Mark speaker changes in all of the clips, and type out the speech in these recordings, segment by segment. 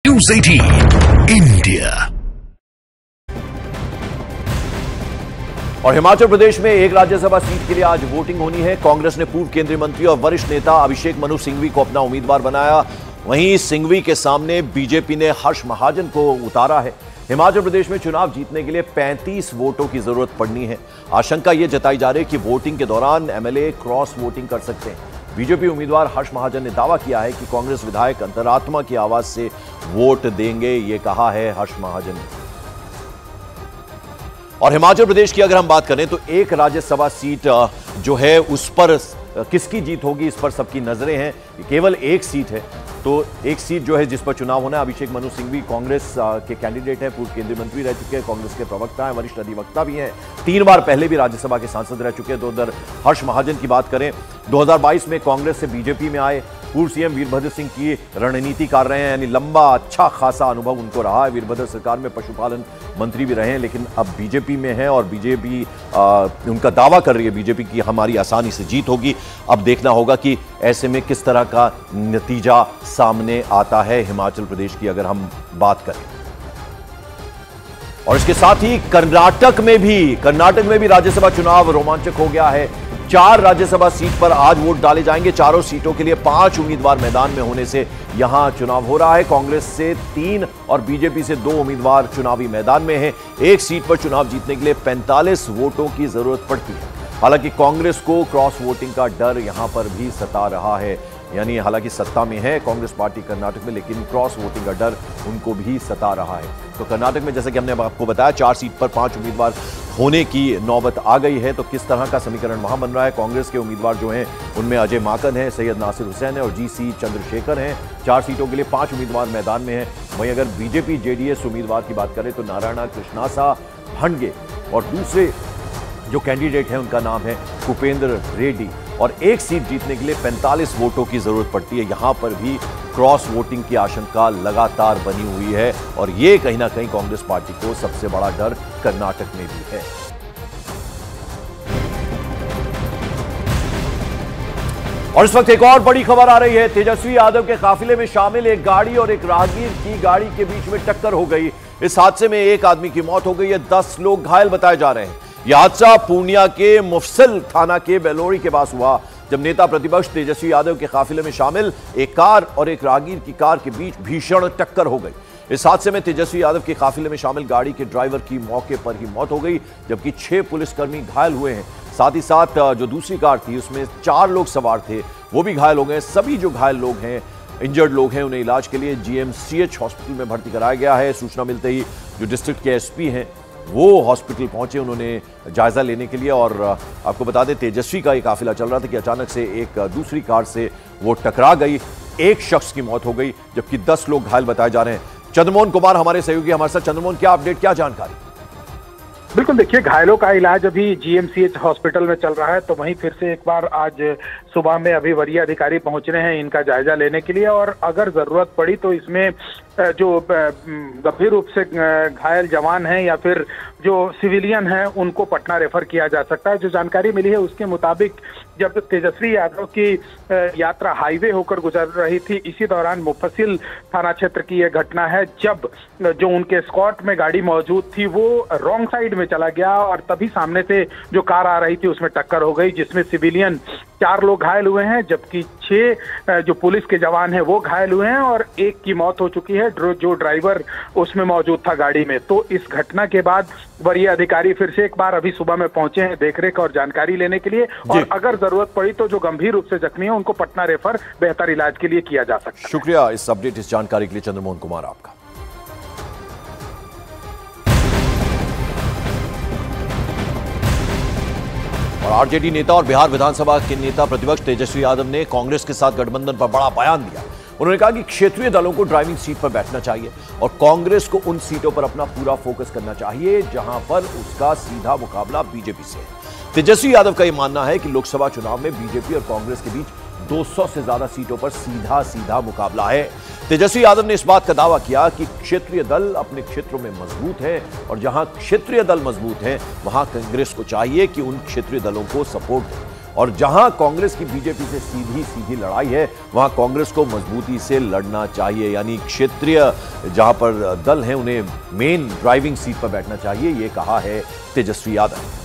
Speaker 1: News 18 India.
Speaker 2: और हिमाचल प्रदेश में एक राज्यसभा सीट के लिए आज वोटिंग होनी है। कांग्रेस ने पूर्व केंद्रीय मंत्री और वरिष्ठ नेता अभिषेक मनु सिंघवी को अपना उम्मीदवार बनाया। वहीं सिंघवी के सामने बीजेपी ने हर्ष महाजन को उतारा है। हिमाचल प्रदेश में चुनाव जीतने के लिए 35 वोटों की जरूरत पड़नी है। आशंका यह जताई जा रही है कि वोटिंग के दौरान एमएलए क्रॉस वोटिंग कर सकते हैं। बीजेपी उम्मीदवार हर्ष महाजन ने दावा किया है कि कांग्रेस विधायक अंतरात्मा की आवाज से वोट देंगे, ये कहा है हर्ष महाजन ने। और हिमाचल प्रदेश की अगर हम बात करें तो एक राज्यसभा सीट जो है उस पर किसकी जीत होगी, इस पर सबकी नजरें हैं। केवल एक सीट है, तो एक सीट जो है जिस पर चुनाव होना है। अभिषेक मनु सिंघवी कांग्रेस के कैंडिडेट हैं, पूर्व केंद्रीय मंत्री रह चुके हैं, कांग्रेस के प्रवक्ता हैं, वरिष्ठ अधिवक्ता भी हैं, 3 बार पहले भी राज्यसभा के सांसद रह चुके हैं। तो उधर हर्ष महाजन की बात करें, 2022 में कांग्रेस से बीजेपी में आए, पूर्व सीएम वीरभद्र सिंह की रणनीति कर रहे हैं, यानी लंबा अच्छा खासा अनुभव उनको रहा है। वीरभद्र सरकार में पशुपालन मंत्री भी रहे हैं, लेकिन अब बीजेपी में हैं और बीजेपी उनका दावा कर रही है बीजेपी की हमारी आसानी से जीत होगी। अब देखना होगा कि ऐसे में किस तरह का नतीजा सामने आता है हिमाचल प्रदेश की अगर हम बात करें। और इसके साथ ही कर्नाटक में भी राज्यसभा चुनाव रोमांचक हो गया है। 4 राज्यसभा सीट पर आज वोट डाले जाएंगे। चारों सीटों के लिए 5 उम्मीदवार मैदान में होने से यहां चुनाव हो रहा है। कांग्रेस से 3 और बीजेपी से 2 उम्मीदवार चुनावी मैदान में हैं। एक सीट पर चुनाव जीतने के लिए 45 वोटों की जरूरत पड़ती है। हालांकि कांग्रेस को क्रॉस वोटिंग का डर यहां पर भी सता रहा है, यानी हालांकि सत्ता में है कांग्रेस पार्टी कर्नाटक में, लेकिन क्रॉस वोटिंग का डर उनको भी सता रहा है। तो कर्नाटक में जैसे कि हमने आपको बताया 4 सीट पर 5 उम्मीदवार होने की नौबत आ गई है। तो किस तरह का समीकरण वहां बन रहा है? कांग्रेस के उम्मीदवार जो हैं उनमें अजय माकन है, सैयद नासिर हुसैन है और जीसी चंद्रशेखर हैं। 4 सीटों के लिए 5 उम्मीदवार मैदान में हैं। वहीं अगर बीजेपी जेडीएस उम्मीदवार की बात करें तो नारायणा कृष्णासा भंडगे और दूसरे जो कैंडिडेट हैं उनका नाम है कुपेंद्र रेड्डी। और एक सीट जीतने के लिए 45 वोटों की जरूरत पड़ती है। यहां पर भी क्रॉस वोटिंग की आशंका लगातार बनी हुई है और यह कहीं ना कहीं कांग्रेस पार्टी को सबसे बड़ा डर कर्नाटक में भी है। और इस वक्त एक और बड़ी खबर आ रही है। तेजस्वी यादव के काफिले में शामिल एक गाड़ी और एक राहगीर की गाड़ी के बीच में टक्कर हो गई। इस हादसे में एक आदमी की मौत हो गई है, 10 लोग घायल बताए जा रहे हैं। यह हादसा पूर्णिया के मुफस्सिल थाना के बेलोरी के पास हुआ, जब नेता प्रतिपक्ष तेजस्वी यादव के काफिले में शामिल एक कार और एक राहगीर की कार के बीच भीषण टक्कर हो गई। इस हादसे में तेजस्वी यादव के काफिले में शामिल गाड़ी के ड्राइवर की मौके पर ही मौत हो गई, जबकि 6 पुलिसकर्मी घायल हुए हैं। साथ ही साथ जो दूसरी कार थी उसमें 4 लोग सवार थे, वो भी घायल हो गए। सभी जो घायल लोग हैं, इंजर्ड लोग हैं, उन्हें इलाज के लिए जीएमसीएच हॉस्पिटल में भर्ती कराया गया है। सूचना मिलते ही जो डिस्ट्रिक्ट के एसपी हैं वो हॉस्पिटल पहुंचे, उन्होंने जायजा लेने के लिए। और आपको बता दें तेजस्वी का ये काफिला चल रहा था कि अचानक से एक दूसरी कार से वो टकरा गई। एक शख्स की मौत हो गई जबकि 10 लोग घायल बताए जा रहे हैं। चंद्रमोहन कुमार हमारे सहयोगी हमारे साथ। चंद्रमोहन, क्या अपडेट, क्या जानकारी?
Speaker 3: बिल्कुल, देखिए घायलों का इलाज अभी जीएमसीएच हॉस्पिटल में चल रहा है। तो वहीं फिर से एक बार आज सुबह में अभी वरीय अधिकारी पहुंच रहे हैं इनका जायजा लेने के लिए, और अगर जरूरत पड़ी तो इसमें जो गंभीर रूप से घायल जवान हैं या फिर जो सिविलियन हैं उनको पटना रेफर किया जा सकता है। जो जानकारी मिली है उसके मुताबिक जब तेजस्वी यादव की यात्रा हाईवे होकर गुजर रही थी, इसी दौरान मुफस्सिल थाना क्षेत्र की यह घटना है, जब जो उनके स्कॉट में गाड़ी मौजूद थी वो रॉन्ग साइड में चला गया और तभी सामने से जो कार आ रही थी उसमें टक्कर हो गई, जिसमें सिविलियन 4 लोग घायल हुए हैं, जबकि 6 जो पुलिस के जवान हैं वो घायल हुए हैं और एक की मौत हो चुकी है जो ड्राइवर उसमें मौजूद था गाड़ी में। तो इस घटना के बाद वरीय अधिकारी फिर से एक बार अभी सुबह में पहुंचे हैं देखरेख और जानकारी लेने के लिए, और अगर जरूरत पड़ी तो जो गंभीर रूप से जख्मी है उनको पटना रेफर बेहतर इलाज के लिए किया जा सकता है।
Speaker 2: शुक्रिया इस अपडेट, इस जानकारी के लिए चंद्रमोहन कुमार आपका। और आरजेडी नेता और बिहार विधानसभा के नेता प्रतिपक्ष तेजस्वी यादव ने कांग्रेस के साथ गठबंधन पर बड़ा बयान दिया। उन्होंने कहा कि क्षेत्रीय दलों को ड्राइविंग सीट पर बैठना चाहिए और कांग्रेस को उन सीटों पर अपना पूरा फोकस करना चाहिए जहां पर उसका सीधा मुकाबला बीजेपी से है। तेजस्वी यादव का यह मानना है कि लोकसभा चुनाव में बीजेपी और कांग्रेस के बीच 200 से ज्यादा सीटों पर सीधा मुकाबला है। तेजस्वी यादव ने इस बात का दावा किया कि क्षेत्रीय दल अपने क्षेत्रों में मजबूत हैं और जहां क्षेत्रीय दल मजबूत हैं वहां कांग्रेस को चाहिए कि उन क्षेत्रीय दलों को सपोर्ट दें। और जहां कांग्रेस की बीजेपी से सीधी सीधी लड़ाई है, वहां कांग्रेस को मजबूती से लड़ना चाहिए, यानी क्षेत्रीय जहां पर दल हैं उन्हें मेन ड्राइविंग सीट पर बैठना चाहिए, ये कहा है Tejashwi Yadav.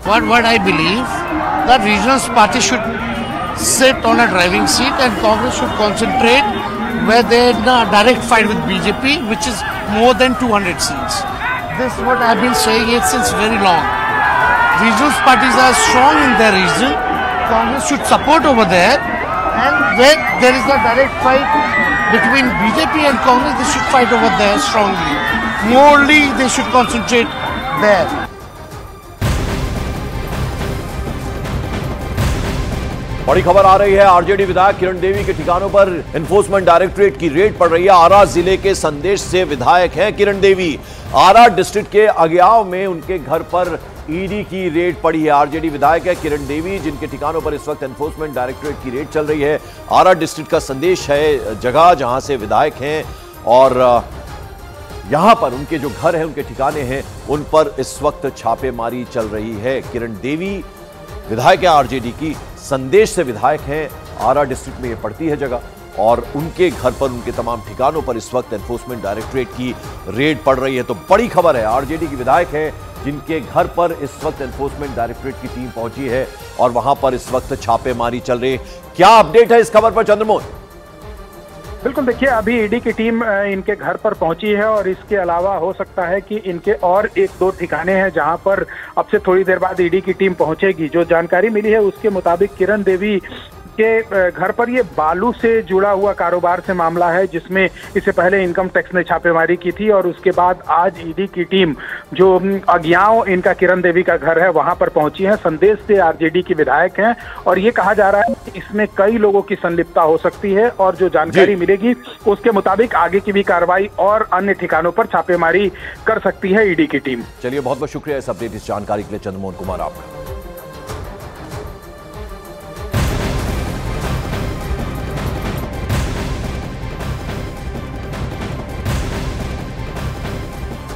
Speaker 4: What I believe that regional party should sit on a driving seat and Congress should concentrate where they're in a direct fight with BJP, which is more than 200 seats. This is what I've been saying it since very long. Regional parties are strong in their region. Congress should support over there, and where there is a direct fight between BJP and Congress, they should fight over there strongly. Morely, they should concentrate there.
Speaker 2: बड़ी खबर आ रही है, RJD विधायक किरण देवी के ठिकानों पर enforcement directorate की red पड़ रही है। आरा जिले के संदेश से विधायक हैं किरण देवी। आरा डिस्ट्रिक्ट के अग्याव में उनके घर पर ईडी की रेड पड़ी है। आरजेडी विधायक है किरण देवी, जिनके ठिकानों पर इस वक्त एनफोर्समेंट डायरेक्टरेट की रेड चल रही है। आरा डिस्ट्रिक्ट का संदेश है जगह जहां से विधायक हैं, और यहां पर उनके जो घर हैं, उनके ठिकाने हैं, उन पर इस वक्त छापेमारी चल रही है। किरण देवी विधायक है आरजेडी की, संदेश से विधायक हैं, आरा डिस्ट्रिक्ट में ये पड़ती है जगह, और उनके घर पर, उनके तमाम ठिकानों पर इस वक्त एनफोर्समेंट डायरेक्टरेट की रेड पड़ रही है। तो बड़ी खबर है, आरजेडी की विधायक है जिनके घर पर इस वक्त एनफोर्समेंट डायरेक्टरेट की टीम पहुंची है और वहां पर इस वक्त छापेमारी चल रही है। क्या अपडेट है इस खबर पर चंद्रमोहन?
Speaker 3: बिल्कुल, देखिए अभी ईडी की टीम इनके घर पर पहुंची है, और इसके अलावा हो सकता है कि इनके और एक दो ठिकाने हैं जहां पर अब से थोड़ी देर बाद ईडी की टीम पहुंचेगी। जो जानकारी मिली है उसके मुताबिक किरण देवी के घर पर ये बालू से जुड़ा हुआ कारोबार से मामला है, जिसमें इससे पहले इनकम टैक्स ने छापेमारी की थी, और उसके बाद आज ईडी की टीम जो अज्ञाव इनका किरण देवी का घर है वहां पर पहुंची है। संदेश से आरजेडी की विधायक हैं, और ये कहा जा रहा है कि इसमें कई लोगों की संलिप्तता हो सकती है, और जो जानकारी मिलेगी उसके मुताबिक आगे की भी कार्रवाई और अन्य ठिकानों पर छापेमारी कर सकती है ईडी की टीम।
Speaker 2: चलिए, बहुत बहुत शुक्रिया इस अपडेट, इस जानकारी के लिए चंद्रमोहन कुमार आपका।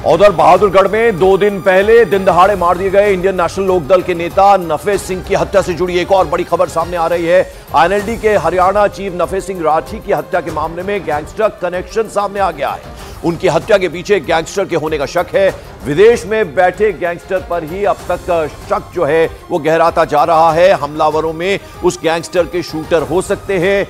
Speaker 2: उधर बहादुरगढ़ में 2 दिन पहले दिन दहाड़े मार दिए गए इंडियन नेशनल लोकदल के नेता नफे सिंह की हत्या से जुड़ी एक और बड़ी खबर सामने आ रही है। आईएनएलडी के हरियाणा चीफ नफे सिंह राठी की हत्या के मामले में गैंगस्टर कनेक्शन सामने आ गया है। उनकी हत्या के पीछे गैंगस्टर के होने का शक है। विदेश में बैठे गैंगस्टर पर ही अब तक शक जो है वो गहराता जा रहा है। हमलावरों में उस गैंगस्टर के शूटर हो सकते हैं।